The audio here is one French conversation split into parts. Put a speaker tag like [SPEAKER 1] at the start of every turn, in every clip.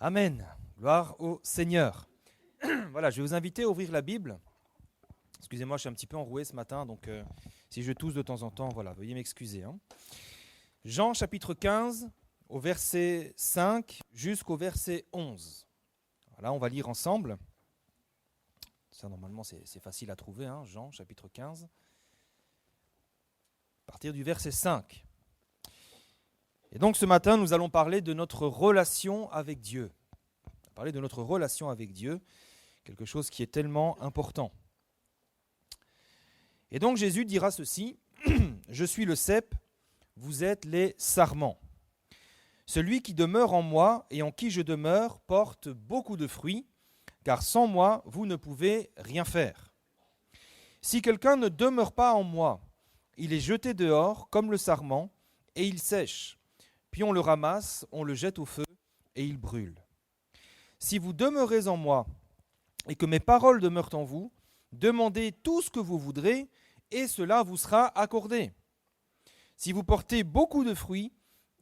[SPEAKER 1] Amen. Gloire au Seigneur. Voilà, je vais vous inviter à ouvrir la Bible. Excusez-moi, je suis un petit peu enroué ce matin, donc si je tousse de temps en temps, voilà, veuillez m'excuser. Jean chapitre 15, au verset 5 jusqu'au verset 11. Voilà, on va lire ensemble. Ça, normalement, c'est facile à trouver, Jean chapitre 15. À partir du verset 5. Et donc ce matin, nous allons parler de notre relation avec Dieu. Parler de notre relation avec Dieu, quelque chose qui est tellement important. Et donc Jésus dira ceci, « Je suis le cep, vous êtes les sarments. Celui qui demeure en moi et en qui je demeure porte beaucoup de fruits, car sans moi, vous ne pouvez rien faire. Si quelqu'un ne demeure pas en moi, il est jeté dehors comme le sarment, et il sèche. Puis on le ramasse, on le jette au feu, et il brûle. Si vous demeurez en moi, et que mes paroles demeurent en vous, demandez tout ce que vous voudrez, et cela vous sera accordé. Si vous portez beaucoup de fruits,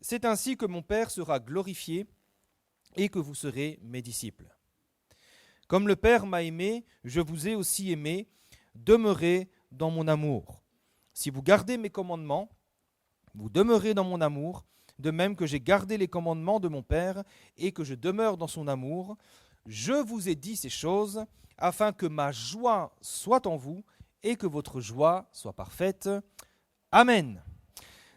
[SPEAKER 1] c'est ainsi que mon Père sera glorifié, et que vous serez mes disciples. Comme le Père m'a aimé, je vous ai aussi aimé, demeurez dans mon amour. Si vous gardez mes commandements, vous demeurez dans mon amour, de même que j'ai gardé les commandements de mon Père et que je demeure dans son amour. Je vous ai dit ces choses afin que ma joie soit en vous et que votre joie soit parfaite. Amen.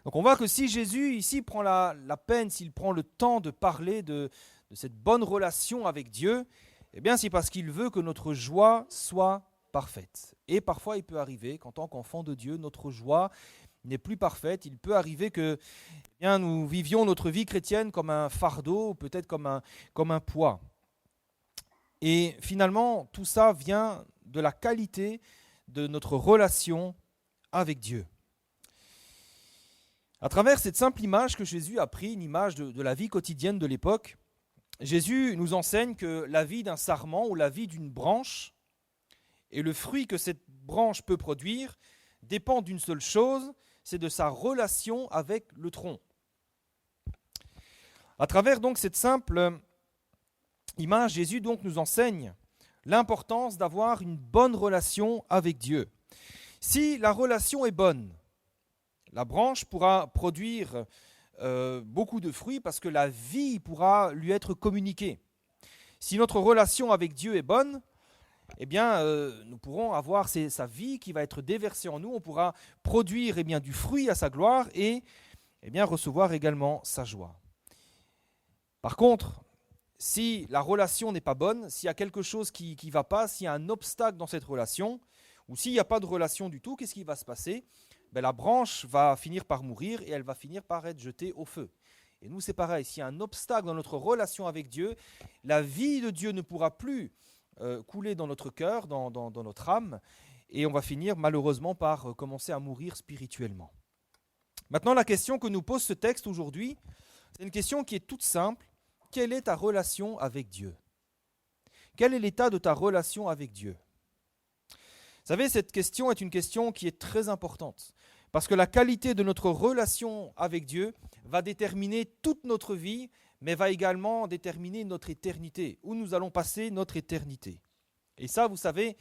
[SPEAKER 1] Donc on voit que si Jésus ici prend la peine, s'il prend le temps de parler de cette bonne relation avec Dieu, eh bien c'est parce qu'il veut que notre joie soit parfaite. Et parfois il peut arriver qu'en tant qu'enfant de Dieu, notre joie n'est plus parfaite. Il peut arriver que nous vivions notre vie chrétienne comme un fardeau, peut-être comme un poids. Et finalement, tout ça vient de la qualité de notre relation avec Dieu. À travers cette simple image que Jésus a pris, une image de la vie quotidienne de l'époque, Jésus nous enseigne que la vie d'un sarment ou la vie d'une branche et le fruit que cette branche peut produire dépend d'une seule chose, c'est de sa relation avec le tronc. À travers donc cette simple image, Jésus donc nous enseigne l'importance d'avoir une bonne relation avec Dieu. Si la relation est bonne, la branche pourra produire beaucoup de fruits parce que la vie pourra lui être communiquée. Si notre relation avec Dieu est bonne, eh bien, nous pourrons avoir sa vie qui va être déversée en nous. On pourra produire du fruit à sa gloire et recevoir également sa joie. Par contre, si la relation n'est pas bonne, s'il y a quelque chose qui ne va pas, s'il y a un obstacle dans cette relation, ou s'il n'y a pas de relation du tout, qu'est-ce qui va se passer ? La branche va finir par mourir et elle va finir par être jetée au feu. Et nous, c'est pareil, s'il y a un obstacle dans notre relation avec Dieu, la vie de Dieu ne pourra plus couler dans notre cœur, dans notre âme, et on va finir malheureusement par commencer à mourir spirituellement. Maintenant, la question que nous pose ce texte aujourd'hui, c'est une question qui est toute simple. Quelle est ta relation avec Dieu ? Quel est l'état de ta relation avec Dieu ? Vous savez, cette question est une question qui est très importante, parce que la qualité de notre relation avec Dieu va déterminer toute notre vie, mais va également déterminer notre éternité, où nous allons passer notre éternité. Et ça, vous savez,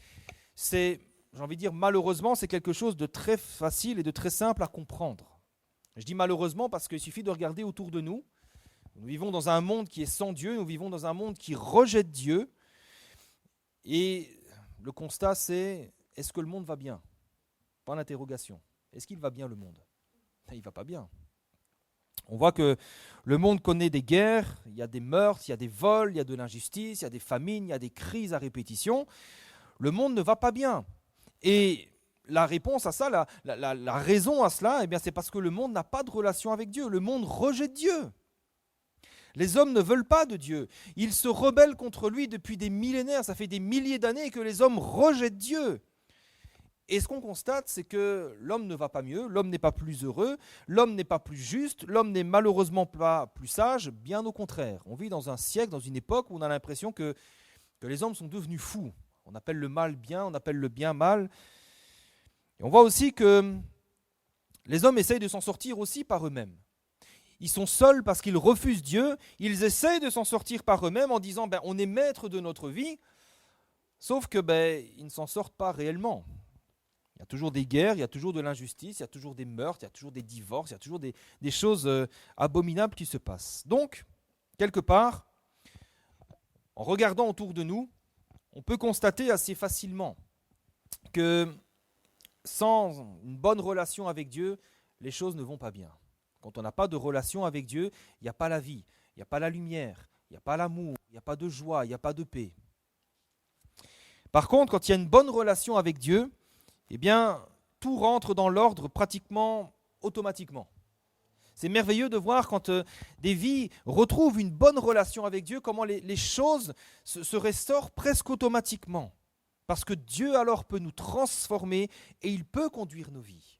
[SPEAKER 1] malheureusement, c'est quelque chose de très facile et de très simple à comprendre. Je dis malheureusement parce qu'il suffit de regarder autour de nous. Nous vivons dans un monde qui est sans Dieu, nous vivons dans un monde qui rejette Dieu. Et le constat, c'est, est-ce que le monde va bien ? Pas d'interrogation. Est-ce qu'il va bien le monde ? Il ne va pas bien. On voit que le monde connaît des guerres, il y a des meurtres, il y a des vols, il y a de l'injustice, il y a des famines, il y a des crises à répétition. Le monde ne va pas bien. Et la réponse à ça, la raison à cela, c'est parce que le monde n'a pas de relation avec Dieu. Le monde rejette Dieu. Les hommes ne veulent pas de Dieu. Ils se rebellent contre lui depuis des millénaires. Ça fait des milliers d'années que les hommes rejettent Dieu. Et ce qu'on constate, c'est que l'homme ne va pas mieux, l'homme n'est pas plus heureux, l'homme n'est pas plus juste, l'homme n'est malheureusement pas plus sage, bien au contraire. On vit dans un siècle, dans une époque où on a l'impression que les hommes sont devenus fous. On appelle le mal bien, on appelle le bien mal. Et on voit aussi que les hommes essayent de s'en sortir aussi par eux-mêmes. ils sont seuls parce qu'ils refusent Dieu, ils essayent de s'en sortir par eux-mêmes en disant on est maître de notre vie, sauf que ils ne s'en sortent pas réellement. Il y a toujours des guerres, il y a toujours de l'injustice, il y a toujours des meurtres, il y a toujours des divorces, il y a toujours des choses abominables qui se passent. Donc, quelque part, en regardant autour de nous, on peut constater assez facilement que sans une bonne relation avec Dieu, les choses ne vont pas bien. Quand on n'a pas de relation avec Dieu, il n'y a pas la vie, il n'y a pas la lumière, il n'y a pas l'amour, il n'y a pas de joie, il n'y a pas de paix. Par contre, quand il y a une bonne relation avec Dieu, eh bien, tout rentre dans l'ordre pratiquement automatiquement. C'est merveilleux de voir quand des vies retrouvent une bonne relation avec Dieu, comment les choses se restaurent presque automatiquement. Parce que Dieu alors peut nous transformer et il peut conduire nos vies.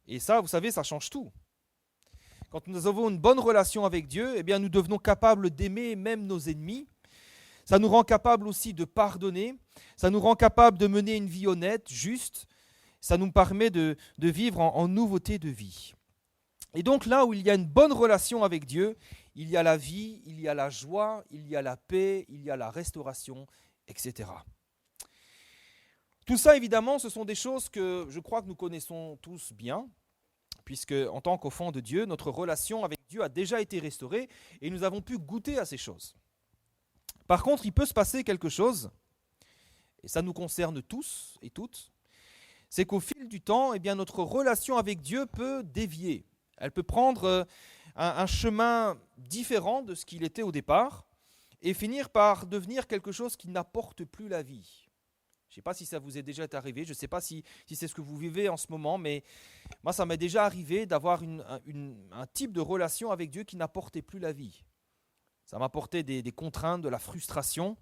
[SPEAKER 1] Et ça, vous savez, ça change tout. Quand nous avons une bonne relation avec Dieu, eh bien, nous devenons capables d'aimer même nos ennemis. Ça nous rend capables aussi de pardonner. Ça nous rend capables de mener une vie honnête, juste. Ça nous permet de vivre en nouveauté de vie. Et donc là où il y a une bonne relation avec Dieu, il y a la vie, il y a la joie, il y a la paix, il y a la restauration, etc. Tout ça, évidemment, ce sont des choses que je crois que nous connaissons tous bien, puisque en tant qu'enfants de Dieu, notre relation avec Dieu a déjà été restaurée et nous avons pu goûter à ces choses. Par contre, il peut se passer quelque chose, et ça nous concerne tous et toutes, c'est qu'au fil du temps, eh bien, notre relation avec Dieu peut dévier. Elle peut prendre un chemin différent de ce qu'il était au départ et finir par devenir quelque chose qui n'apporte plus la vie. Je ne sais pas si ça vous est déjà arrivé, je ne sais pas si c'est ce que vous vivez en ce moment, mais moi ça m'est déjà arrivé d'avoir un type de relation avec Dieu qui n'apportait plus la vie. Ça m'apportait des contraintes, de la frustration.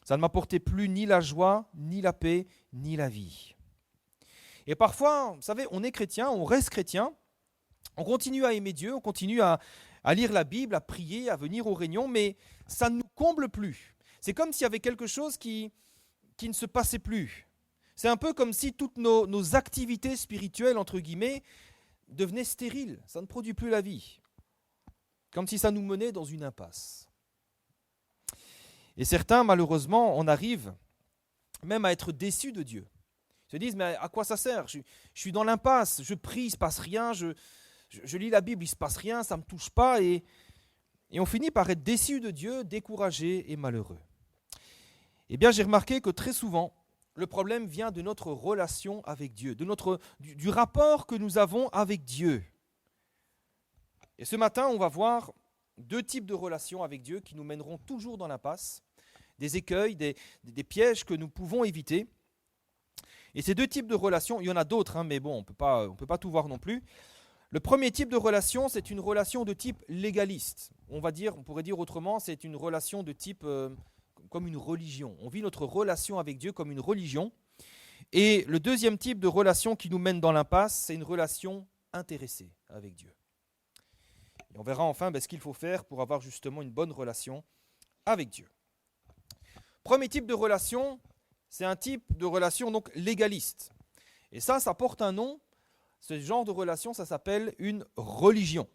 [SPEAKER 1] Ça ne m'apportait plus ni la joie, ni la paix, ni la vie. Et parfois, vous savez, on est chrétien, on reste chrétien, on continue à aimer Dieu, on continue à lire la Bible, à prier, à venir aux réunions, mais ça ne nous comble plus. C'est comme s'il y avait quelque chose qui ne se passait plus. C'est un peu comme si toutes nos activités spirituelles, entre guillemets, devenaient stériles. Ça ne produit plus la vie. Comme si ça nous menait dans une impasse. Et certains, malheureusement, en arrivent même à être déçus de Dieu. Ils se disent, mais à quoi ça sert ? Je suis dans l'impasse, je prie, il ne se passe rien, je lis la Bible, il ne se passe rien, ça ne me touche pas. Et on finit par être déçus de Dieu, découragés et malheureux. Eh bien, j'ai remarqué que très souvent, le problème vient de notre relation avec Dieu, du rapport que nous avons avec Dieu. Et ce matin, on va voir deux types de relations avec Dieu qui nous mèneront toujours dans l'impasse, des écueils, des pièges que nous pouvons éviter. Et ces deux types de relations, il y en a d'autres, mais bon, on peut pas tout voir non plus. Le premier type de relation, c'est une relation de type légaliste. On pourrait dire autrement, c'est une relation de type comme une religion. On vit notre relation avec Dieu comme une religion. Et le deuxième type de relation qui nous mène dans l'impasse, c'est une relation intéressée avec Dieu. Et on verra enfin ce qu'il faut faire pour avoir justement une bonne relation avec Dieu. Premier type de relation, c'est un type de relation donc légaliste. Et ça porte un nom. Ce genre de relation, ça s'appelle une religion.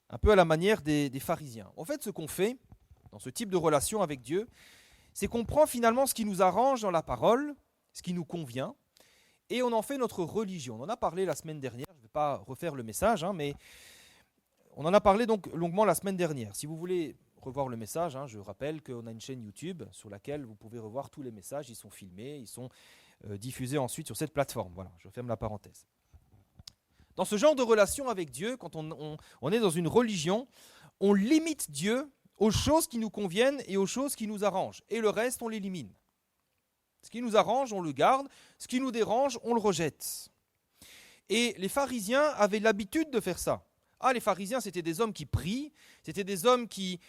[SPEAKER 1] Un peu à la manière des pharisiens. En fait, ce qu'on fait dans ce type de relation avec Dieu, c'est qu'on prend finalement ce qui nous arrange dans la parole, ce qui nous convient, et on en fait notre religion. On en a parlé la semaine dernière, je ne vais pas refaire le message, mais on en a parlé donc longuement la semaine dernière. Si vous voulez revoir le message, je rappelle qu'on a une chaîne YouTube sur laquelle vous pouvez revoir tous les messages, ils sont filmés, ils sont diffusés ensuite sur cette plateforme. Voilà, je ferme la parenthèse. Dans ce genre de relation avec Dieu, quand on est dans une religion, on limite Dieu aux choses qui nous conviennent et aux choses qui nous arrangent. Et le reste, on l'élimine. Ce qui nous arrange, on le garde. Ce qui nous dérange, on le rejette. Et les pharisiens avaient l'habitude de faire ça. Les pharisiens, c'était des hommes qui prient, c'était des hommes qui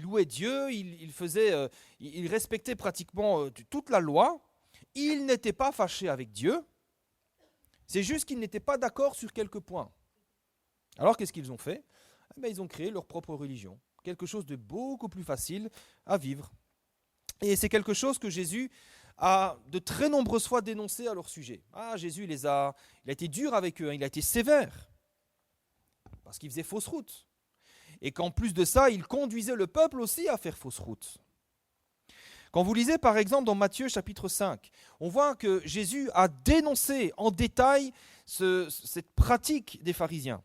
[SPEAKER 1] louaient Dieu, ils respectaient pratiquement toute la loi. Ils n'étaient pas fâchés avec Dieu. C'est juste qu'ils n'étaient pas d'accord sur quelques points. Alors, qu'est-ce qu'ils ont fait ? Ils ont créé leur propre religion. Quelque chose de beaucoup plus facile à vivre. Et c'est quelque chose que Jésus a de très nombreuses fois dénoncé à leur sujet. Jésus, il a été dur avec eux, il a été sévère. parce qu'ils faisaient fausse route. Et qu'en plus de ça, ils conduisaient le peuple aussi à faire fausse route. Quand vous lisez par exemple dans Matthieu chapitre 5, on voit que Jésus a dénoncé en détail cette pratique des pharisiens.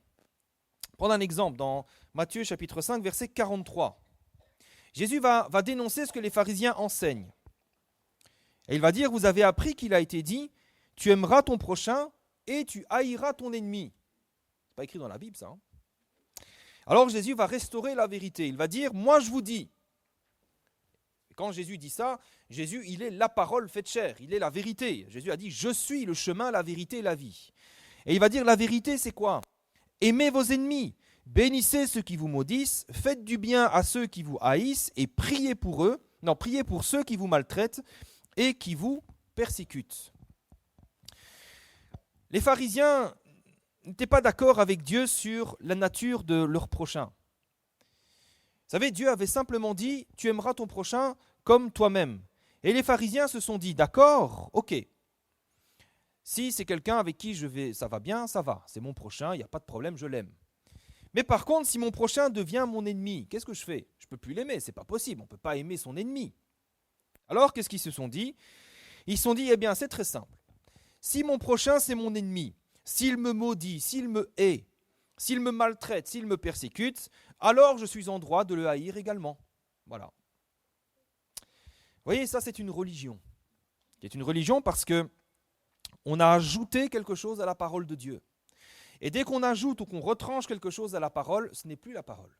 [SPEAKER 1] Prendre un exemple dans Matthieu chapitre 5, verset 43. Jésus va dénoncer ce que les pharisiens enseignent. Et il va dire, vous avez appris qu'il a été dit, tu aimeras ton prochain et tu haïras ton ennemi. Ce n'est pas écrit dans la Bible ça. Alors Jésus va restaurer la vérité. Il va dire, moi je vous dis. Et quand Jésus dit ça, Jésus, il est la parole faite chair, il est la vérité. Jésus a dit, je suis le chemin, la vérité et la vie. Et il va dire, la vérité c'est quoi? Aimez vos ennemis, bénissez ceux qui vous maudissent, faites du bien à ceux qui vous haïssent et priez pour eux. Non, priez pour ceux qui vous maltraitent et qui vous persécutent. Les pharisiens n'étaient pas d'accord avec Dieu sur la nature de leur prochain. Vous savez, Dieu avait simplement dit, tu aimeras ton prochain comme toi-même. Et les pharisiens se sont dit, d'accord, ok. Si c'est quelqu'un avec qui ça va bien, ça va. C'est mon prochain, il n'y a pas de problème, je l'aime. Mais par contre, si mon prochain devient mon ennemi, qu'est-ce que je fais? Je ne peux plus l'aimer, c'est pas possible, on ne peut pas aimer son ennemi. Alors, qu'est-ce qu'ils se sont dit? Ils se sont dit, eh bien, c'est très simple. Si mon prochain, c'est mon ennemi, s'il me maudit, s'il me hait, s'il me maltraite, s'il me persécute, alors je suis en droit de le haïr également. Voilà. Vous voyez, ça c'est une religion. C'est une religion parce que on a ajouté quelque chose à la parole de Dieu. Et dès qu'on ajoute ou qu'on retranche quelque chose à la parole, ce n'est plus la parole.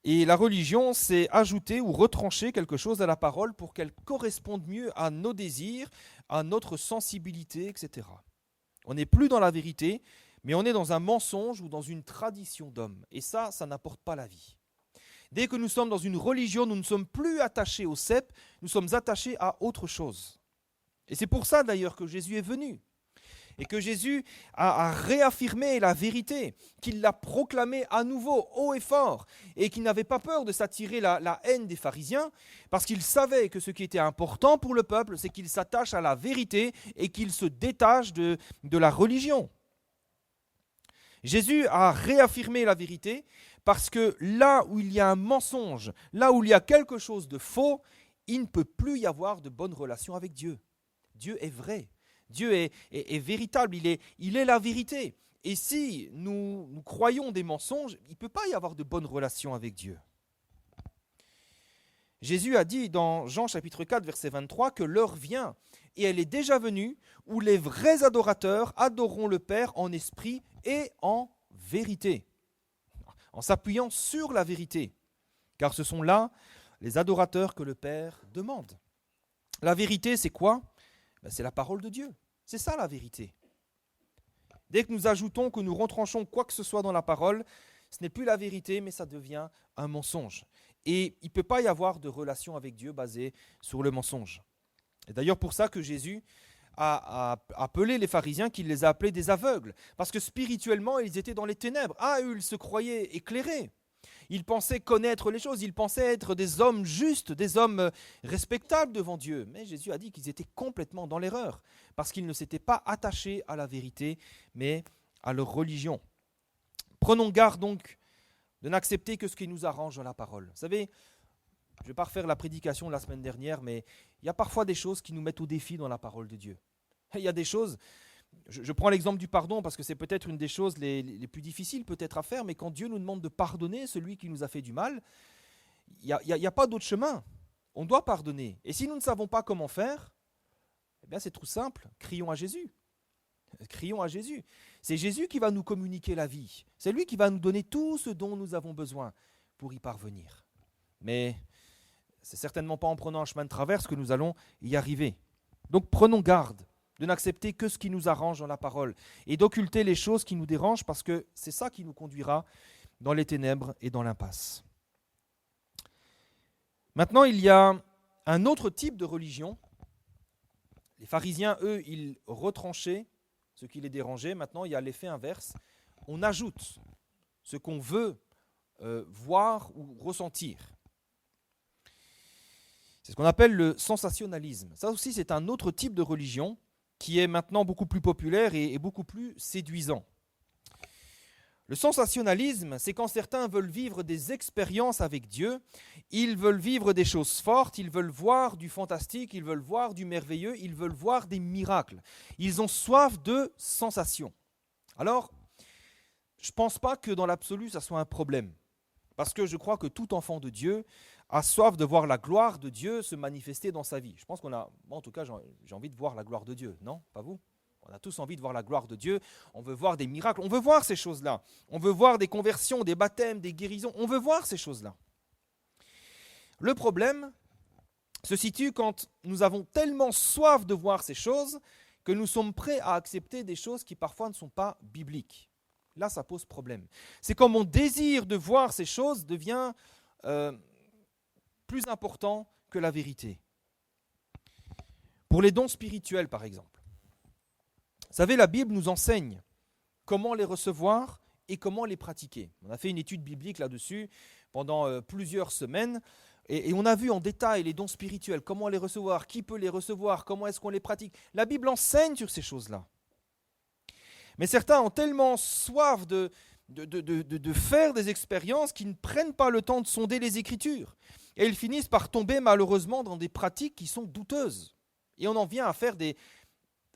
[SPEAKER 1] Et la religion, c'est ajouter ou retrancher quelque chose à la parole pour qu'elle corresponde mieux à nos désirs, à notre sensibilité, etc. On n'est plus dans la vérité, mais on est dans un mensonge ou dans une tradition d'homme. Et ça n'apporte pas la vie. Dès que nous sommes dans une religion, nous ne sommes plus attachés au cep, nous sommes attachés à autre chose. Et c'est pour ça d'ailleurs que Jésus est venu. Et que Jésus a réaffirmé la vérité, qu'il l'a proclamée à nouveau, haut et fort, et qu'il n'avait pas peur de s'attirer la haine des pharisiens, parce qu'il savait que ce qui était important pour le peuple, c'est qu'il s'attache à la vérité et qu'il se détache de la religion. Jésus a réaffirmé la vérité, parce que là où il y a un mensonge, là où il y a quelque chose de faux, il ne peut plus y avoir de bonne relation avec Dieu. Dieu est vrai. Dieu est véritable, il est la vérité. Et si nous croyons des mensonges, il ne peut pas y avoir de bonne relation avec Dieu. Jésus a dit dans Jean chapitre 4, verset 23, que l'heure vient, et elle est déjà venue, où les vrais adorateurs adoreront le Père en esprit et en vérité, en s'appuyant sur la vérité, car ce sont là les adorateurs que le Père demande. La vérité, c'est quoi? C'est la parole de Dieu. C'est ça la vérité. Dès que nous ajoutons, que nous retranchons quoi que ce soit dans la parole, ce n'est plus la vérité, mais ça devient un mensonge. Et il ne peut pas y avoir de relation avec Dieu basée sur le mensonge. Et d'ailleurs pour ça que Jésus a appelé les pharisiens, qu'il les a appelés des aveugles. Parce que spirituellement, ils étaient dans les ténèbres. Eux, ils se croyaient éclairés. Ils pensaient connaître les choses, ils pensaient être des hommes justes, des hommes respectables devant Dieu. Mais Jésus a dit qu'ils étaient complètement dans l'erreur, parce qu'ils ne s'étaient pas attachés à la vérité, mais à leur religion. Prenons garde donc de n'accepter que ce qui nous arrange dans la parole. Vous savez, je ne vais pas refaire la prédication de la semaine dernière, mais il y a parfois des choses qui nous mettent au défi dans la parole de Dieu. Il y a des choses... Je prends l'exemple du pardon parce que c'est peut-être une des choses les plus difficiles peut-être à faire, mais quand Dieu nous demande de pardonner celui qui nous a fait du mal, il n'y a pas d'autre chemin. On doit pardonner. Et si nous ne savons pas comment faire, eh bien c'est tout simple, crions à Jésus. Crions à Jésus. C'est Jésus qui va nous communiquer la vie. C'est lui qui va nous donner tout ce dont nous avons besoin pour y parvenir. Mais c'est certainement pas en prenant un chemin de traverse que nous allons y arriver. Donc prenons garde de n'accepter que ce qui nous arrange dans la parole et d'occulter les choses qui nous dérangent parce que c'est ça qui nous conduira dans les ténèbres et dans l'impasse. Maintenant, il y a un autre type de religion. Les pharisiens, eux, ils retranchaient ce qui les dérangeait. Maintenant, il y a l'effet inverse. On ajoute ce qu'on veut voir ou ressentir. C'est ce qu'on appelle le sensationnalisme. Ça aussi, c'est un autre type de religion qui est maintenant beaucoup plus populaire et beaucoup plus séduisant. Le sensationnalisme, c'est quand certains veulent vivre des expériences avec Dieu, ils veulent vivre des choses fortes, ils veulent voir du fantastique, ils veulent voir du merveilleux, ils veulent voir des miracles. Ils ont soif de sensations. Alors, je ne pense pas que dans l'absolu, ça soit un problème. Parce que je crois que tout enfant de Dieu a soif de voir la gloire de Dieu se manifester dans sa vie. Je pense qu'on a, moi en tout cas, j'ai envie de voir la gloire de Dieu. Non, pas vous ? On a tous envie de voir la gloire de Dieu. On veut voir des miracles. On veut voir ces choses-là. On veut voir des conversions, des baptêmes, des guérisons. On veut voir ces choses-là. Le problème se situe quand nous avons tellement soif de voir ces choses que nous sommes prêts à accepter des choses qui parfois ne sont pas bibliques. Là, ça pose problème. C'est quand mon désir de voir ces choses devient plus important que la vérité. Pour les dons spirituels, par exemple. Vous savez, la Bible nous enseigne comment les recevoir et comment les pratiquer. On a fait une étude biblique là-dessus pendant plusieurs semaines et on a vu en détail les dons spirituels, comment les recevoir, qui peut les recevoir, comment est-ce qu'on les pratique. La Bible enseigne sur ces choses-là. Mais certains ont tellement soif de faire des expériences qu'ils ne prennent pas le temps de sonder les Écritures. Et ils finissent par tomber malheureusement dans des pratiques qui sont douteuses. Et on en vient à faire des...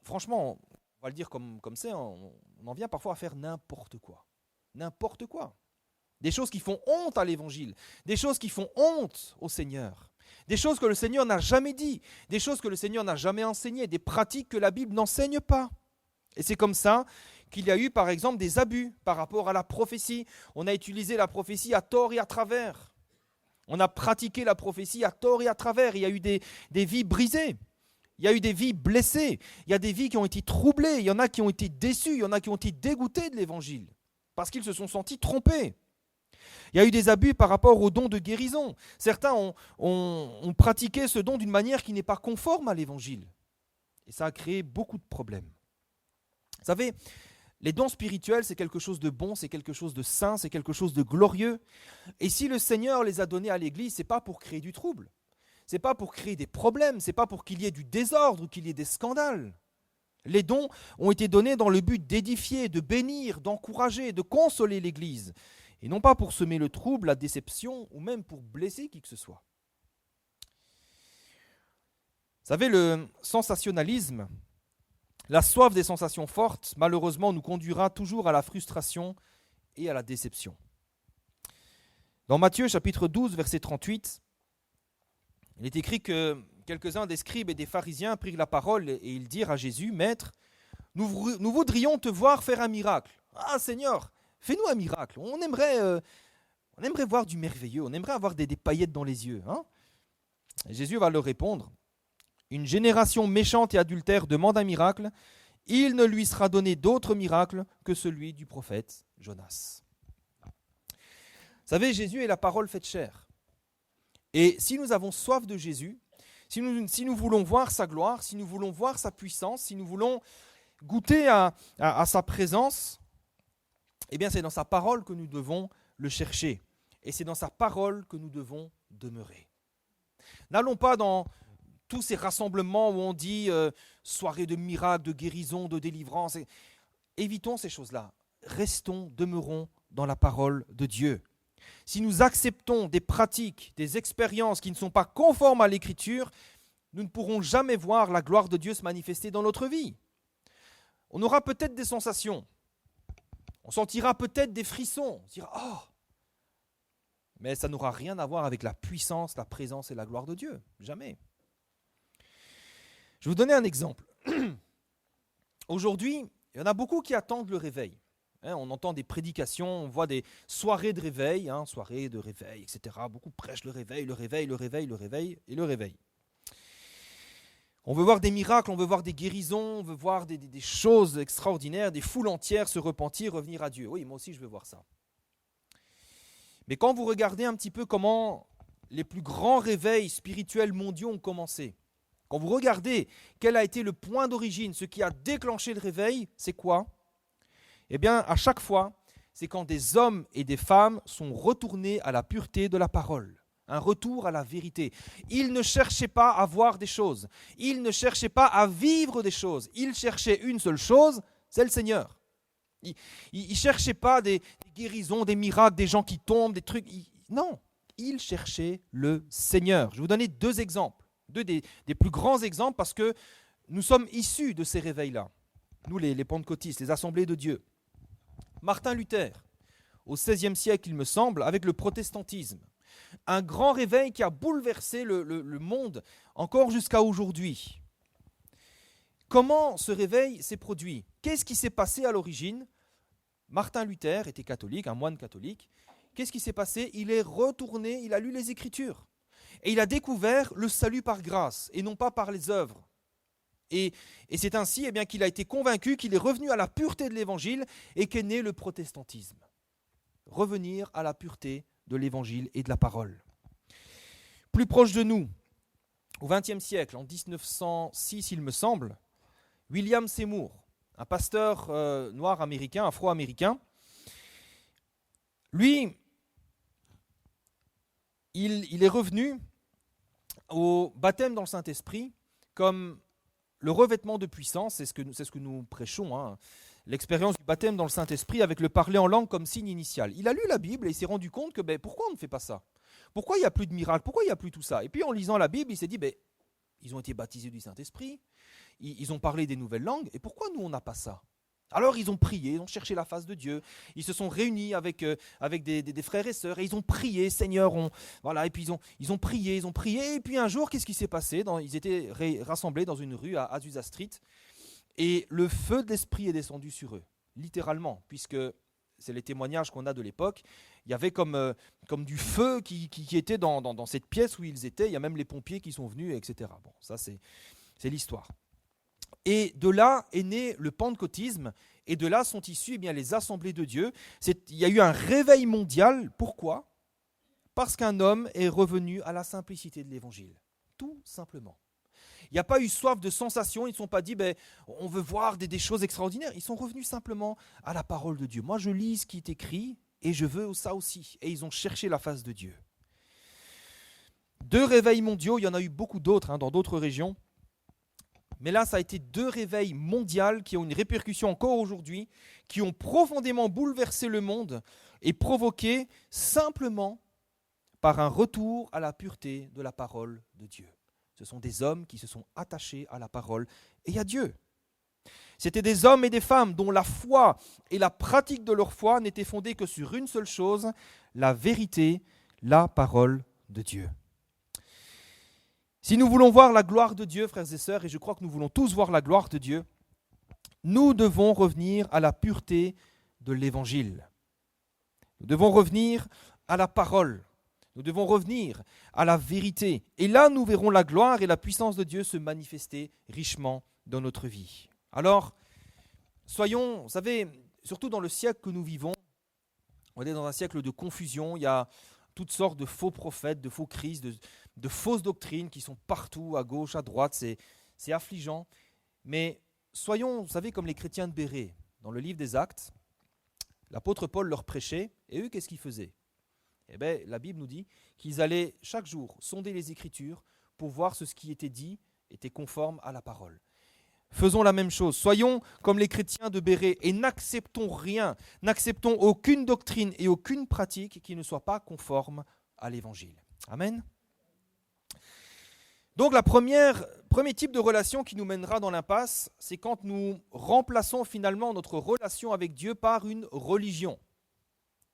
[SPEAKER 1] Franchement, on va le dire comme c'est, on en vient parfois à faire n'importe quoi. N'importe quoi. Des choses qui font honte à l'Évangile, des choses qui font honte au Seigneur, des choses que le Seigneur n'a jamais dit, des choses que le Seigneur n'a jamais enseignées, des pratiques que la Bible n'enseigne pas. Et c'est comme ça qu'il y a eu par exemple des abus par rapport à la prophétie. On a utilisé la prophétie à tort et à travers. On a pratiqué la prophétie à tort et à travers. Il y a eu des vies brisées. Il y a eu des vies blessées, il y a des vies qui ont été troublées, il y en a qui ont été déçus, il y en a qui ont été dégoûtés de l'Évangile, parce qu'ils se sont sentis trompés. Il y a eu des abus par rapport au don de guérison. Certains ont pratiqué ce don d'une manière qui n'est pas conforme à l'Évangile. Et ça a créé beaucoup de problèmes. Vous savez, les dons spirituels, c'est quelque chose de bon, c'est quelque chose de saint, c'est quelque chose de glorieux. Et si le Seigneur les a donnés à l'Église, ce n'est pas pour créer du trouble. Ce n'est pas pour créer des problèmes, ce n'est pas pour qu'il y ait du désordre ou qu'il y ait des scandales. Les dons ont été donnés dans le but d'édifier, de bénir, d'encourager, de consoler l'Église, et non pas pour semer le trouble, la déception ou même pour blesser qui que ce soit. Vous savez, le sensationnalisme, la soif des sensations fortes, malheureusement, nous conduira toujours à la frustration et à la déception. Dans Matthieu chapitre 12, verset 38, il est écrit que quelques-uns des scribes et des pharisiens prirent la parole et ils dirent à Jésus, « Maître, nous voudrions te voir faire un miracle. Ah Seigneur, fais-nous un miracle. On aimerait voir du merveilleux, on aimerait avoir des paillettes dans les yeux. Hein ?» Et Jésus va leur répondre, « Une génération méchante et adultère demande un miracle. Il ne lui sera donné d'autre miracle que celui du prophète Jonas. » Vous savez, Jésus est la parole faite chair. Et si nous avons soif de Jésus, si nous voulons voir sa gloire, si nous voulons voir sa puissance, si nous voulons goûter à sa présence, eh bien c'est dans sa parole que nous devons le chercher. Et c'est dans sa parole que nous devons demeurer. N'allons pas dans tous ces rassemblements où on dit soirée de miracles, de guérison, de délivrance. Évitons ces choses-là. Restons, demeurons dans la parole de Dieu. Si nous acceptons des pratiques, des expériences qui ne sont pas conformes à l'Écriture, nous ne pourrons jamais voir la gloire de Dieu se manifester dans notre vie. On aura peut-être des sensations, on sentira peut-être des frissons, on se dira « Oh !» Mais ça n'aura rien à voir avec la puissance, la présence et la gloire de Dieu. Jamais. Je vais vous donner un exemple. Aujourd'hui, il y en a beaucoup qui attendent le réveil. On entend des prédications, on voit des soirées de réveil, soirées de réveil, etc. Beaucoup prêchent le réveil, le réveil, le réveil, le réveil et le réveil. On veut voir des miracles, on veut voir des guérisons, on veut voir des choses extraordinaires, des foules entières se repentir, revenir à Dieu. Oui, moi aussi je veux voir ça. Mais quand vous regardez un petit peu comment les plus grands réveils spirituels mondiaux ont commencé, quand vous regardez quel a été le point d'origine, ce qui a déclenché le réveil, c'est quoi ? Eh bien, à chaque fois, c'est quand des hommes et des femmes sont retournés à la pureté de la parole. un retour à la vérité. Il ne cherchait pas à voir des choses, il ne cherchait pas à vivre des choses, il cherchait une seule chose, c'est le Seigneur. Il ne cherchait pas des guérisons, des miracles, des gens qui tombent, des trucs. Non, il cherchait le Seigneur. Je vais vous donner deux exemples, deux des plus grands exemples parce que nous sommes issus de ces réveils-là. Nous, les pentecôtistes, les assemblées de Dieu. Martin Luther, au XVIe siècle, il me semble, avec le protestantisme. Un grand réveil qui a bouleversé le monde encore jusqu'à aujourd'hui. Comment ce réveil s'est produit? Qu'est-ce qui s'est passé à l'origine? Martin Luther était catholique, un moine catholique. Qu'est-ce qui s'est passé? Il est retourné, il a lu les Écritures. Et il a découvert le salut par grâce et non pas par les œuvres. Et c'est ainsi qu'il a été convaincu qu'il est revenu à la pureté de l'Évangile et qu'est né le protestantisme. Revenir à la pureté de l'Évangile et de la parole. Plus proche de nous, au XXe siècle, en 1906 il me semble, William Seymour, un pasteur noir américain, afro-américain, lui, il est revenu au baptême dans le Saint-Esprit comme le revêtement de puissance, c'est ce que nous prêchons, hein, l'expérience du baptême dans le Saint-Esprit avec le parler en langue comme signe initial. Il a lu la Bible et il s'est rendu compte que pourquoi on ne fait pas ça? Pourquoi il n'y a plus de miracles? Pourquoi il n'y a plus tout ça? Et puis en lisant la Bible, il s'est dit, ils ont été baptisés du Saint-Esprit, ils ont parlé des nouvelles langues, et pourquoi nous on n'a pas ça? Alors ils ont prié, ils ont cherché la face de Dieu, ils se sont réunis avec des frères et sœurs, et ils ont prié, Seigneur, voilà, et puis ils ont prié, et puis un jour, qu'est-ce qui s'est passé? Ils étaient rassemblés dans une rue à Azusa Street, et le feu de l'Esprit est descendu sur eux, littéralement, puisque c'est les témoignages qu'on a de l'époque, il y avait comme du feu qui était dans cette pièce où ils étaient, il y a même les pompiers qui sont venus, etc. Bon, ça c'est l'histoire. Et de là est né le pentecôtisme, et de là sont issues les assemblées de Dieu. Il y a eu un réveil mondial. Pourquoi? Parce qu'un homme est revenu à la simplicité de l'Évangile. Tout simplement. Il n'y a pas eu soif de sensations, ils ne se sont pas dit on veut voir des choses extraordinaires. Ils sont revenus simplement à la parole de Dieu. Moi je lis ce qui est écrit et je veux ça aussi. Et ils ont cherché la face de Dieu. Deux réveils mondiaux, il y en a eu beaucoup d'autres dans d'autres régions. Mais là, ça a été deux réveils mondiaux qui ont une répercussion encore aujourd'hui, qui ont profondément bouleversé le monde et provoqué simplement par un retour à la pureté de la parole de Dieu. Ce sont des hommes qui se sont attachés à la parole et à Dieu. C'était des hommes et des femmes dont la foi et la pratique de leur foi n'étaient fondées que sur une seule chose, la vérité, la parole de Dieu. Si nous voulons voir la gloire de Dieu, frères et sœurs, et je crois que nous voulons tous voir la gloire de Dieu, nous devons revenir à la pureté de l'Évangile. Nous devons revenir à la parole. Nous devons revenir à la vérité. Et là, nous verrons la gloire et la puissance de Dieu se manifester richement dans notre vie. Alors, soyons, vous savez, surtout dans le siècle que nous vivons, on est dans un siècle de confusion, il y a toutes sortes de faux prophètes, de faux Christ, de fausses doctrines qui sont partout, à gauche, à droite, c'est affligeant. Mais soyons, vous savez, comme les chrétiens de Bérée. Dans le livre des Actes, l'apôtre Paul leur prêchait, et eux, qu'est-ce qu'ils faisaient? La Bible nous dit qu'ils allaient chaque jour sonder les Écritures pour voir si ce qui était dit était conforme à la parole. Faisons la même chose, soyons comme les chrétiens de Bérée et n'acceptons rien, n'acceptons aucune doctrine et aucune pratique qui ne soit pas conforme à l'Évangile. Amen. Donc le premier type de relation qui nous mènera dans l'impasse, c'est quand nous remplaçons finalement notre relation avec Dieu par une religion,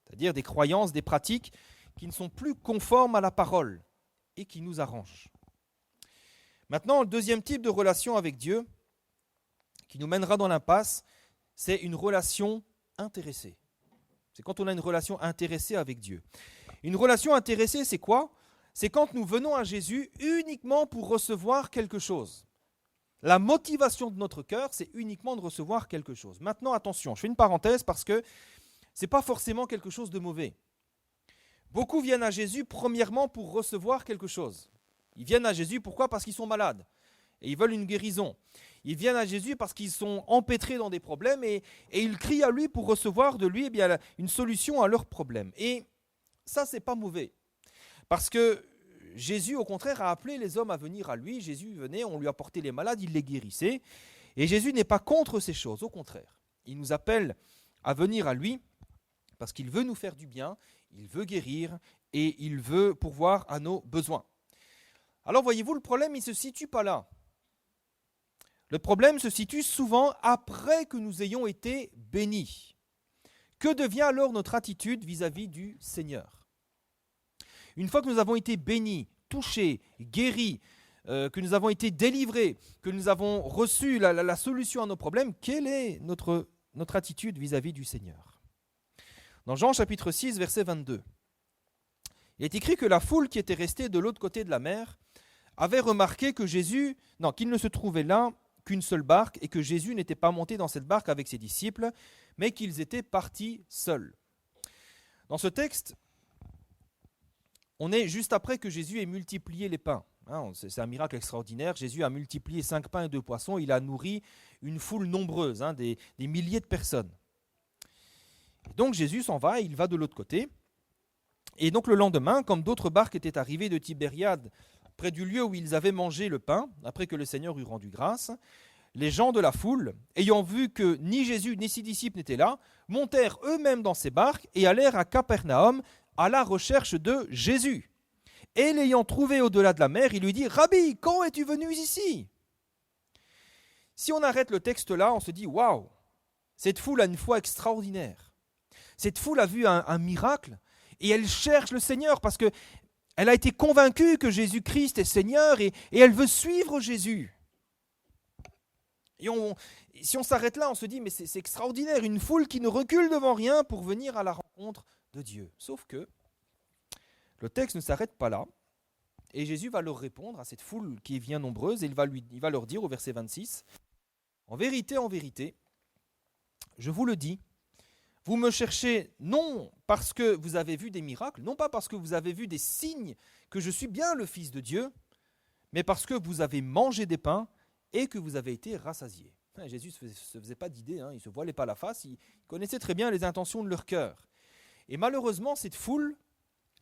[SPEAKER 1] c'est-à-dire des croyances, des pratiques qui ne sont plus conformes à la parole et qui nous arrangent. Maintenant, le deuxième type de relation avec Dieu qui nous mènera dans l'impasse, c'est une relation intéressée. C'est quand on a une relation intéressée avec Dieu. Une relation intéressée, c'est quoi? C'est quand nous venons à Jésus uniquement pour recevoir quelque chose. La motivation de notre cœur, c'est uniquement de recevoir quelque chose. Maintenant, attention, je fais une parenthèse parce que ce n'est pas forcément quelque chose de mauvais. Beaucoup viennent à Jésus premièrement pour recevoir quelque chose. Ils viennent à Jésus, pourquoi? Parce qu'ils sont malades et ils veulent une guérison. Ils viennent à Jésus parce qu'ils sont empêtrés dans des problèmes et ils crient à lui pour recevoir de lui une solution à leurs problèmes. Et ça, ce n'est pas mauvais. Parce que Jésus, au contraire, a appelé les hommes à venir à lui. Jésus venait, on lui apportait les malades, il les guérissait. Et Jésus n'est pas contre ces choses, au contraire. Il nous appelle à venir à lui parce qu'il veut nous faire du bien, il veut guérir et il veut pourvoir à nos besoins. Alors voyez-vous, le problème, il ne se situe pas là. Le problème se situe souvent après que nous ayons été bénis. Que devient alors notre attitude vis-à-vis du Seigneur ? Une fois que nous avons été bénis, touchés, guéris, que nous avons été délivrés, que nous avons reçu la solution à nos problèmes, quelle est notre attitude vis-à-vis du Seigneur ? Dans Jean chapitre 6, verset 22, il est écrit que la foule qui était restée de l'autre côté de la mer avait remarqué que qu'il ne se trouvait là qu'une seule barque et que Jésus n'était pas monté dans cette barque avec ses disciples, mais qu'ils étaient partis seuls. Dans ce texte, on est juste après que Jésus ait multiplié les pains. C'est un miracle extraordinaire. Jésus a multiplié 5 pains et 2 poissons. Il a nourri une foule nombreuse, des milliers de personnes. Et donc Jésus s'en va, il va de l'autre côté. Et donc le lendemain, comme d'autres barques étaient arrivées de Tibériade, près du lieu où ils avaient mangé le pain, après que le Seigneur eut rendu grâce, les gens de la foule, ayant vu que ni Jésus ni ses disciples n'étaient là, montèrent eux-mêmes dans ces barques et allèrent à Capernaum à la recherche de Jésus. Et l'ayant trouvé au-delà de la mer, il lui dit « Rabbi, quand es-tu venu ici ?» Si on arrête le texte là, on se dit « Waouh, cette foule a une foi extraordinaire. Cette foule a vu un miracle et elle cherche le Seigneur parce que elle a été convaincue que Jésus-Christ est Seigneur et elle veut suivre Jésus. » Et si on s'arrête là, on se dit, mais c'est extraordinaire, une foule qui ne recule devant rien pour venir à la rencontre de Dieu. Sauf que le texte ne s'arrête pas là, et Jésus va leur répondre à cette foule qui est bien nombreuse, et il va leur dire au verset 26, « En vérité, je vous le dis, vous me cherchez non parce que vous avez vu des miracles, non pas parce que vous avez vu des signes que je suis bien le Fils de Dieu, mais parce que vous avez mangé des pains et que vous avez été rassasiés. » Jésus ne se faisait pas d'idée, il ne se voilait pas la face, il connaissait très bien les intentions de leur cœur. Et malheureusement, cette foule,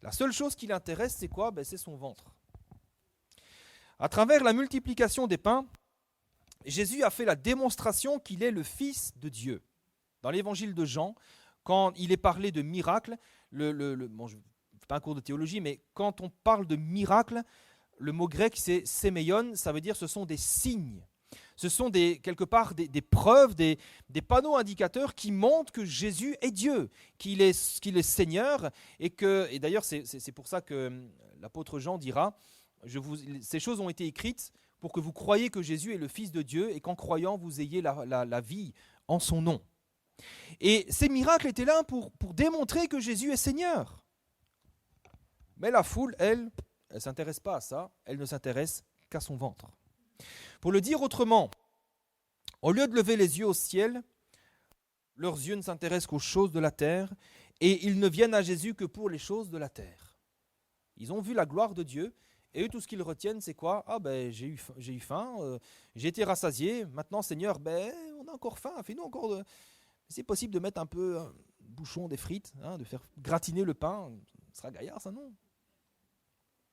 [SPEAKER 1] la seule chose qui l'intéresse, c'est quoi ? C'est son ventre. À travers la multiplication des pains, Jésus a fait la démonstration qu'il est le Fils de Dieu. Dans l'évangile de Jean, quand il est parlé de miracles, je ne fais pas un cours de théologie, mais quand on parle de miracles, le mot grec c'est séméion, ça veut dire ce sont des signes. Ce sont quelque part des preuves, des panneaux indicateurs qui montrent que Jésus est Dieu, qu'il est Seigneur, et d'ailleurs c'est pour ça que l'apôtre Jean dira, ces choses ont été écrites pour que vous croyiez que Jésus est le Fils de Dieu et qu'en croyant vous ayez la vie en son nom. Et ces miracles étaient là pour démontrer que Jésus est Seigneur. Mais la foule, elle ne s'intéresse pas à ça, elle ne s'intéresse qu'à son ventre. Pour le dire autrement, au lieu de lever les yeux au ciel, leurs yeux ne s'intéressent qu'aux choses de la terre et ils ne viennent à Jésus que pour les choses de la terre. Ils ont vu la gloire de Dieu et eux, tout ce qu'ils retiennent, c'est quoi ? J'ai eu faim, j'ai été rassasié, maintenant Seigneur, on a encore faim, fais-nous encore de... C'est possible de mettre un peu un bouchon des frites, de faire gratiner le pain, ce sera gaillard ça, non ?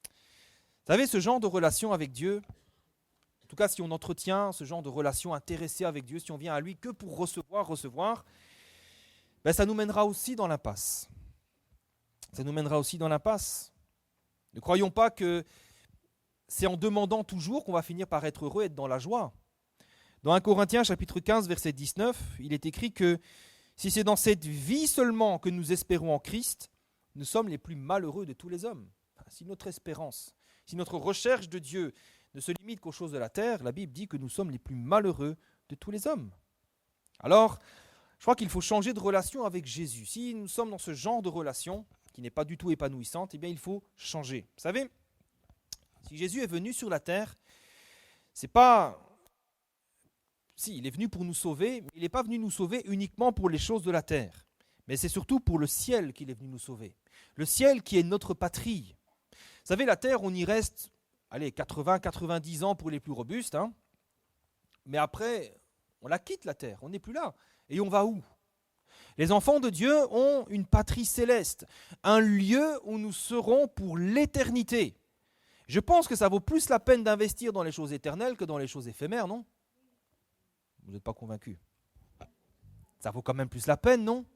[SPEAKER 1] Vous savez, ce genre de relation avec Dieu, en tout cas si on entretient ce genre de relation intéressée avec Dieu, si on vient à lui que pour recevoir, ça nous mènera aussi dans l'impasse. Ça nous mènera aussi dans l'impasse. Ne croyons pas que c'est en demandant toujours qu'on va finir par être heureux et être dans la joie. Dans 1 Corinthiens chapitre 15 verset 19, il est écrit que si c'est dans cette vie seulement que nous espérons en Christ, nous sommes les plus malheureux de tous les hommes. Si notre espérance, si notre recherche de Dieu ne se limite qu'aux choses de la terre, la Bible dit que nous sommes les plus malheureux de tous les hommes. Alors, je crois qu'il faut changer de relation avec Jésus. Si nous sommes dans ce genre de relation qui n'est pas du tout épanouissante, il faut changer. Vous savez, si Jésus est venu sur la terre, c'est pas... Si, il est venu pour nous sauver, mais il n'est pas venu nous sauver uniquement pour les choses de la terre. Mais c'est surtout pour le ciel qu'il est venu nous sauver. Le ciel qui est notre patrie. Vous savez, la terre, on y reste 80-90 ans pour les plus robustes. Mais après, on la quitte la terre, on n'est plus là. Et on va où ? Les enfants de Dieu ont une patrie céleste, un lieu où nous serons pour l'éternité. Je pense que ça vaut plus la peine d'investir dans les choses éternelles que dans les choses éphémères, non? Vous n'êtes pas convaincu? Ça vaut quand même plus la peine, non?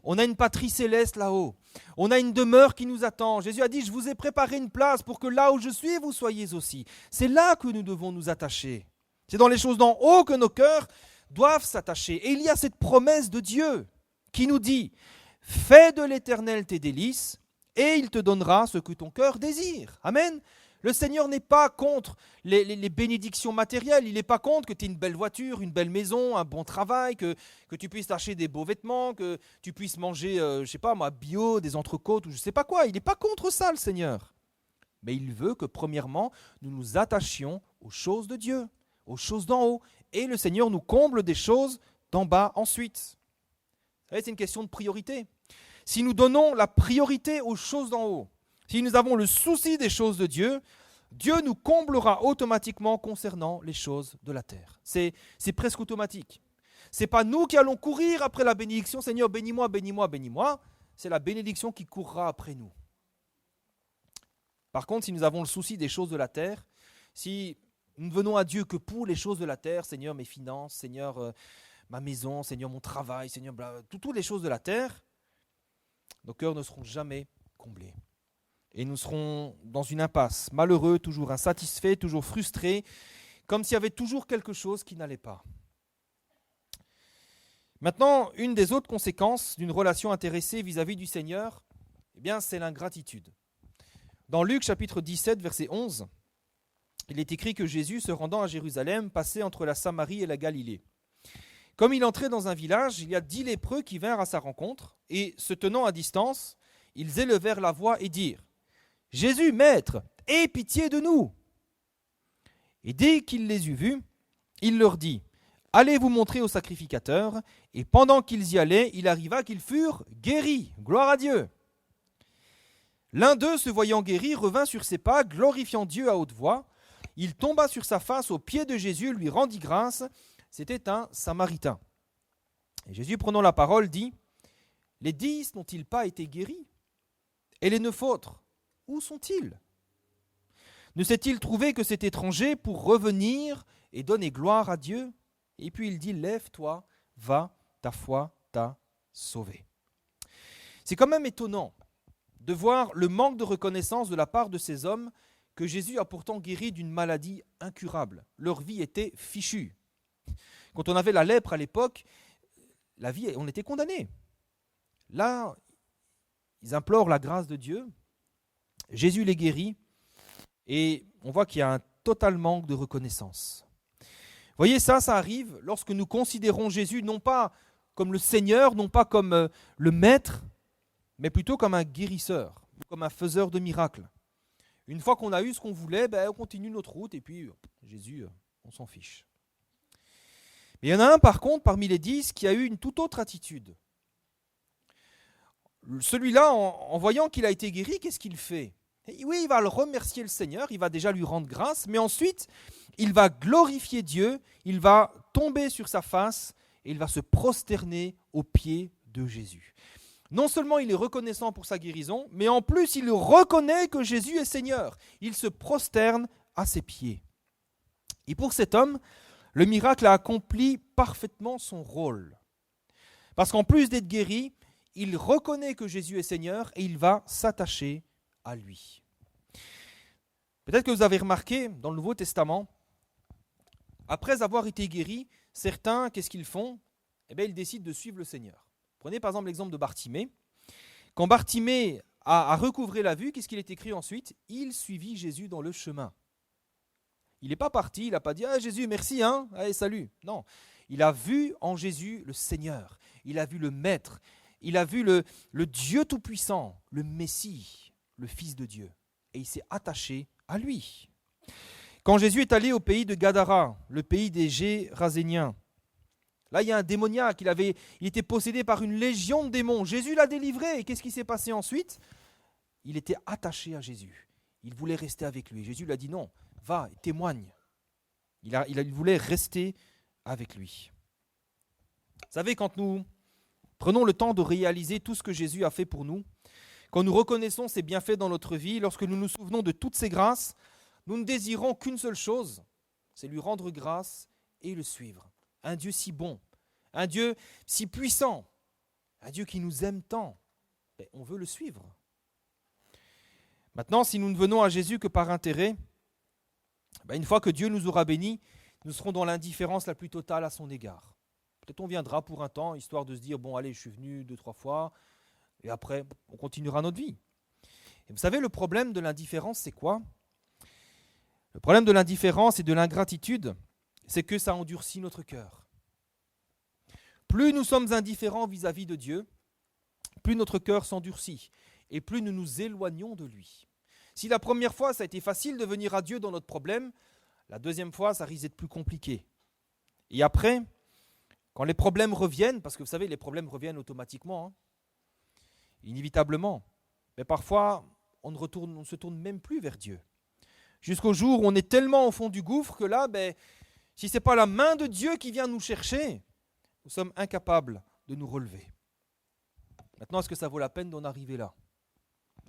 [SPEAKER 1] On a une patrie céleste là-haut. On a une demeure qui nous attend. Jésus a dit, je vous ai préparé une place pour que là où je suis, vous soyez aussi. C'est là que nous devons nous attacher. C'est dans les choses d'en haut que nos cœurs doivent s'attacher. Et il y a cette promesse de Dieu qui nous dit, fais de l'Éternel tes délices et il te donnera ce que ton cœur désire. Amen. Le Seigneur n'est pas contre les bénédictions matérielles, il n'est pas contre que tu aies une belle voiture, une belle maison, un bon travail, que tu puisses t'acheter des beaux vêtements, que tu puisses manger, je ne sais pas moi, bio, des entrecôtes ou je ne sais pas quoi. Il n'est pas contre ça, le Seigneur. Mais il veut que, premièrement, nous nous attachions aux choses de Dieu, aux choses d'en haut. Et le Seigneur nous comble des choses d'en bas ensuite. Vous savez, c'est une question de priorité. Si nous donnons la priorité aux choses d'en haut, si nous avons le souci des choses de Dieu, Dieu nous comblera automatiquement concernant les choses de la terre. C'est presque automatique. Ce n'est pas nous qui allons courir après la bénédiction. Seigneur, bénis-moi, bénis-moi, bénis-moi. C'est la bénédiction qui courra après nous. Par contre, si nous avons le souci des choses de la terre, si nous ne venons à Dieu que pour les choses de la terre, Seigneur, mes finances, Seigneur, ma maison, Seigneur, mon travail, Seigneur, toutes les choses de la terre, nos cœurs ne seront jamais comblés. Et nous serons dans une impasse, malheureux, toujours insatisfaits, toujours frustrés, comme s'il y avait toujours quelque chose qui n'allait pas. Maintenant, une des autres conséquences d'une relation intéressée vis-à-vis du Seigneur, eh bien, c'est l'ingratitude. Dans Luc chapitre 17, verset 11, il est écrit que Jésus, se rendant à Jérusalem, passait entre la Samarie et la Galilée. Comme il entrait dans un village, il y a 10 lépreux qui vinrent à sa rencontre, et se tenant à distance, ils élevèrent la voix et dirent, « Jésus, Maître, aie pitié de nous !» Et dès qu'il les eut vus, il leur dit, « Allez vous montrer au sacrificateur. » Et pendant qu'ils y allaient, il arriva qu'ils furent guéris. Gloire à Dieu. L'un d'eux, se voyant guéri, revint sur ses pas, glorifiant Dieu à haute voix. Il tomba sur sa face aux pieds de Jésus, lui rendit grâce. C'était un Samaritain. Et Jésus, prenant la parole, dit, « Les 10 n'ont-ils pas été guéris? Et les 9 autres, où sont-ils? Ne s'est-il trouvé que cet étranger pour revenir et donner gloire à Dieu? » Et puis il dit, « Lève-toi, va, ta foi t'a sauvé. » C'est quand même étonnant de voir le manque de reconnaissance de la part de ces hommes que Jésus a pourtant guéri d'une maladie incurable. Leur vie était fichue. Quand on avait la lèpre à l'époque, la vie, on était condamné. Là, ils implorent la grâce de Dieu. Jésus les guérit et on voit qu'il y a un total manque de reconnaissance. Vous voyez, ça arrive lorsque nous considérons Jésus non pas comme le Seigneur, non pas comme le Maître, mais plutôt comme un guérisseur, comme un faiseur de miracles. Une fois qu'on a eu ce qu'on voulait, on continue notre route et puis Jésus, on s'en fiche. Mais il y en a un par contre, parmi les 10, qui a eu une toute autre attitude. Celui-là, en voyant qu'il a été guéri, qu'est-ce qu'il fait? Et oui, il va le remercier le Seigneur, il va déjà lui rendre grâce, mais ensuite, il va glorifier Dieu, il va tomber sur sa face et il va se prosterner aux pieds de Jésus. Non seulement il est reconnaissant pour sa guérison, mais en plus il reconnaît que Jésus est Seigneur. Il se prosterne à ses pieds. Et pour cet homme, le miracle a accompli parfaitement son rôle. Parce qu'en plus d'être guéri, il reconnaît que Jésus est Seigneur et il va s'attacher à lui. Peut-être que vous avez remarqué dans le Nouveau Testament, après avoir été guéris, certains, qu'est-ce qu'ils font? Ils décident de suivre le Seigneur. Prenez par exemple l'exemple de Bartimée. Quand Bartimée a recouvré la vue, qu'est-ce qu'il est écrit ensuite? Il suivit Jésus dans le chemin. Il n'est pas parti, il n'a pas dit « Ah Jésus, merci, hein, allez, salut ». Non, il a vu en Jésus le Seigneur, il a vu le Maître, il a vu le Dieu Tout-Puissant, le Messie, le Fils de Dieu. Et il s'est attaché à lui. Quand Jésus est allé au pays de Gadara, le pays des Géraséniens, là il y a un démoniaque, il était possédé par une légion de démons. Jésus l'a délivré. Et qu'est-ce qui s'est passé ensuite? Il était attaché à Jésus. Il voulait rester avec lui. Jésus lui a dit non, va, témoigne. Il voulait rester avec lui. Vous savez, quand nous prenons le temps de réaliser tout ce que Jésus a fait pour nous, quand nous reconnaissons ses bienfaits dans notre vie, lorsque nous nous souvenons de toutes ses grâces, nous ne désirons qu'une seule chose, c'est lui rendre grâce et le suivre. Un Dieu si bon, un Dieu si puissant, un Dieu qui nous aime tant, on veut le suivre. Maintenant, si nous ne venons à Jésus que par intérêt, une fois que Dieu nous aura bénis, nous serons dans l'indifférence la plus totale à son égard. Peut-être on viendra pour un temps, histoire de se dire, bon allez, je suis venu 2-3 fois, et après, on continuera notre vie. Et vous savez, le problème de l'indifférence, c'est quoi ? Le problème de l'indifférence et de l'ingratitude, c'est que ça endurcit notre cœur. Plus nous sommes indifférents vis-à-vis de Dieu, plus notre cœur s'endurcit, et plus nous nous éloignons de lui. Si la première fois, ça a été facile de venir à Dieu dans notre problème, la deuxième fois, ça risque d'être plus compliqué. Et après, quand les problèmes reviennent, parce que vous savez, les problèmes reviennent automatiquement, inévitablement, mais parfois, on ne se tourne même plus vers Dieu. Jusqu'au jour où on est tellement au fond du gouffre que là, si ce n'est pas la main de Dieu qui vient nous chercher, nous sommes incapables de nous relever. Maintenant, est-ce que ça vaut la peine d'en arriver là ?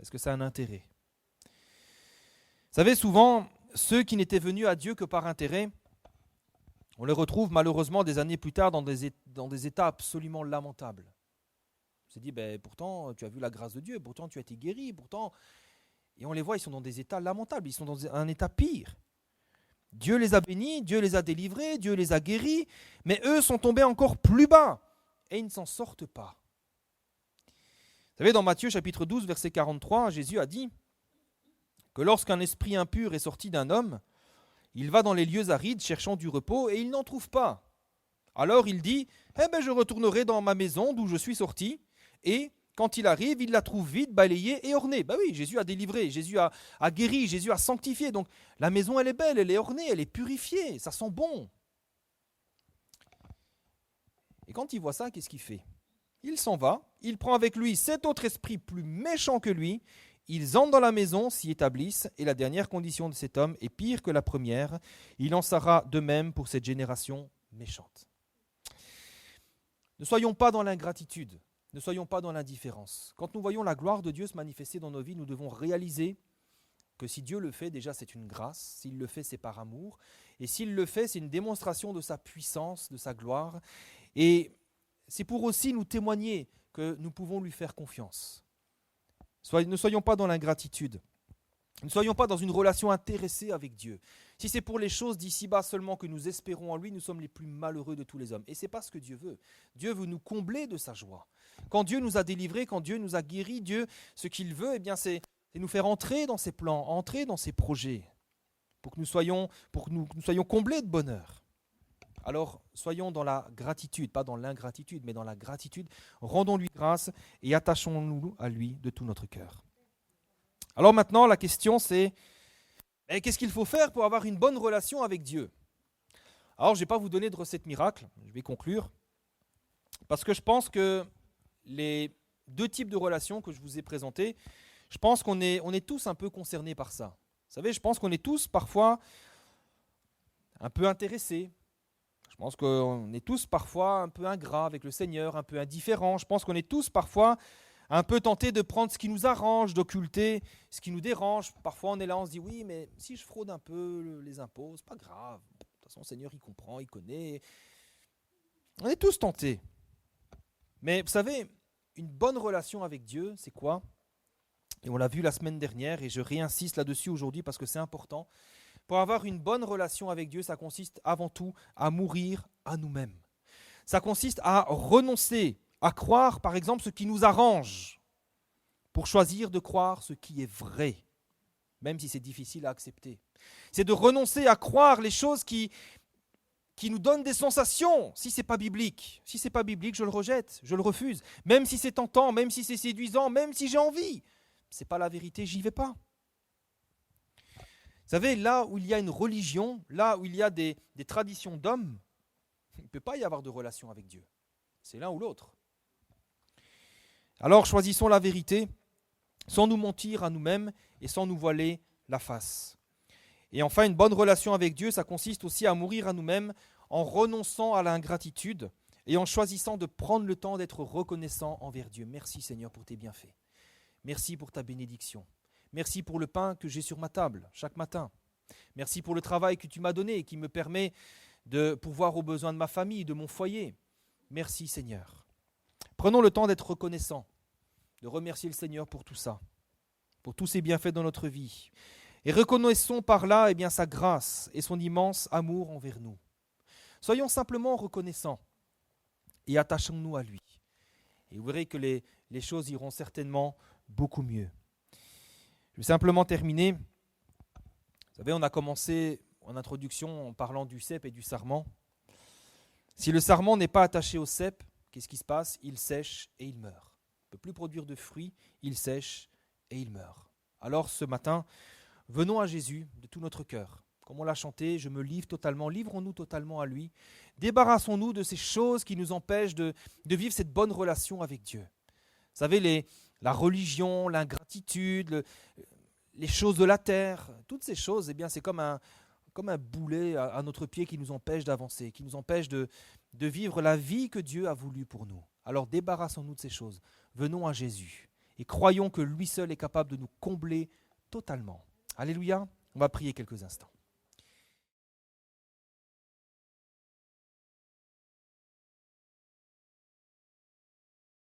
[SPEAKER 1] Est-ce que ça a un intérêt ? Vous savez, souvent, ceux qui n'étaient venus à Dieu que par intérêt, on les retrouve malheureusement des années plus tard dans des états absolument lamentables. On se dit, pourtant, tu as vu la grâce de Dieu, pourtant tu as été guéri, pourtant... Et on les voit, ils sont dans des états lamentables, ils sont dans un état pire. Dieu les a bénis, Dieu les a délivrés, Dieu les a guéris, mais eux sont tombés encore plus bas et ils ne s'en sortent pas. Vous savez, dans Matthieu chapitre 12, verset 43, Jésus a dit que lorsqu'un esprit impur est sorti d'un homme, il va dans les lieux arides cherchant du repos et il n'en trouve pas. Alors il dit, je retournerai dans ma maison d'où je suis sorti, et quand il arrive, il la trouve vide, balayée et ornée. Oui, Jésus a délivré, Jésus a guéri, Jésus a sanctifié. Donc la maison, elle est belle, elle est ornée, elle est purifiée, ça sent bon. Et quand il voit ça, qu'est-ce qu'il fait ? Il s'en va, il prend avec lui 7 autres esprits plus méchants que lui, ils entrent dans la maison, s'y établissent, et la dernière condition de cet homme est pire que la première. Il en sera de même pour cette génération méchante. Ne soyons pas dans l'ingratitude. Ne soyons pas dans l'indifférence. Quand nous voyons la gloire de Dieu se manifester dans nos vies, nous devons réaliser que si Dieu le fait, déjà c'est une grâce. S'il le fait, c'est par amour. Et s'il le fait, c'est une démonstration de sa puissance, de sa gloire. Et c'est pour aussi nous témoigner que nous pouvons lui faire confiance. Ne soyons pas dans l'ingratitude. Ne soyons pas dans une relation intéressée avec Dieu. Si c'est pour les choses d'ici-bas seulement que nous espérons en lui, nous sommes les plus malheureux de tous les hommes. Et ce n'est pas ce que Dieu veut. Dieu veut nous combler de sa joie. Quand Dieu nous a délivrés, quand Dieu nous a guéris, Dieu, ce qu'il veut, c'est nous faire entrer dans ses plans, entrer dans ses projets, pour que nous soyons comblés de bonheur. Alors, soyons dans la gratitude, pas dans l'ingratitude, mais dans la gratitude. Rendons-lui grâce et attachons-nous à lui de tout notre cœur. Alors maintenant, la question c'est, qu'est-ce qu'il faut faire pour avoir une bonne relation avec Dieu ? Alors, je ne vais pas vous donner de recette miracle, je vais conclure, parce que je pense que les 2 types de relations que je vous ai présentés, je pense qu'on est tous un peu concernés par ça. Vous savez, je pense qu'on est tous parfois un peu intéressés. Je pense qu'on est tous parfois un peu ingrats avec le Seigneur, un peu indifférents. Je pense qu'on est tous parfois un peu tentés de prendre ce qui nous arrange, d'occulter ce qui nous dérange. Parfois on est là, on se dit oui, mais si je fraude un peu les impôts, c'est pas grave. De toute façon, le Seigneur, il comprend, il connaît. On est tous tentés. Mais vous savez, une bonne relation avec Dieu, c'est quoi ? Et on l'a vu la semaine dernière, et je réinsiste là-dessus aujourd'hui parce que c'est important. Pour avoir une bonne relation avec Dieu, ça consiste avant tout à mourir à nous-mêmes. Ça consiste à renoncer à croire, par exemple, ce qui nous arrange, pour choisir de croire ce qui est vrai, même si c'est difficile à accepter. C'est de renoncer à croire les choses qui nous donnent des sensations, si ce n'est pas biblique. Si ce n'est pas biblique, je le rejette, je le refuse. Même si c'est tentant, même si c'est séduisant, même si j'ai envie. Ce n'est pas la vérité, j'y vais pas. Vous savez, là où il y a une religion, là où il y a des traditions d'hommes, il ne peut pas y avoir de relation avec Dieu. C'est l'un ou l'autre. Alors choisissons la vérité, sans nous mentir à nous-mêmes et sans nous voiler la face. Et enfin, une bonne relation avec Dieu, ça consiste aussi à mourir à nous-mêmes en renonçant à l'ingratitude et en choisissant de prendre le temps d'être reconnaissant envers Dieu. Merci Seigneur pour tes bienfaits. Merci pour ta bénédiction. Merci pour le pain que j'ai sur ma table chaque matin. Merci pour le travail que tu m'as donné et qui me permet de pourvoir aux besoins de ma famille, de mon foyer. Merci Seigneur. Prenons le temps d'être reconnaissants, de remercier le Seigneur pour tout ça, pour tous ses bienfaits dans notre vie. Et reconnaissons par là sa grâce et son immense amour envers nous. Soyons simplement reconnaissants et attachons-nous à lui. Et vous verrez que les choses iront certainement beaucoup mieux. Je vais simplement terminer. Vous savez, on a commencé en introduction en parlant du cep et du sarment. Si le sarment n'est pas attaché au cep, qu'est-ce qui se passe? Il sèche et il meurt. Il ne peut plus produire de fruits, il sèche et il meurt. Alors ce matin, venons à Jésus de tout notre cœur. Comme on l'a chanté, je me livre totalement, livrons-nous totalement à lui. Débarrassons-nous de ces choses qui nous empêchent de vivre cette bonne relation avec Dieu. Vous savez, la religion, l'ingratitude, les choses de la terre, toutes ces choses, c'est comme un boulet à notre pied qui nous empêche d'avancer, qui nous empêche de vivre la vie que Dieu a voulu pour nous. Alors débarrassons-nous de ces choses. Venons à Jésus et croyons que lui seul est capable de nous combler totalement. Alléluia, on va prier quelques instants.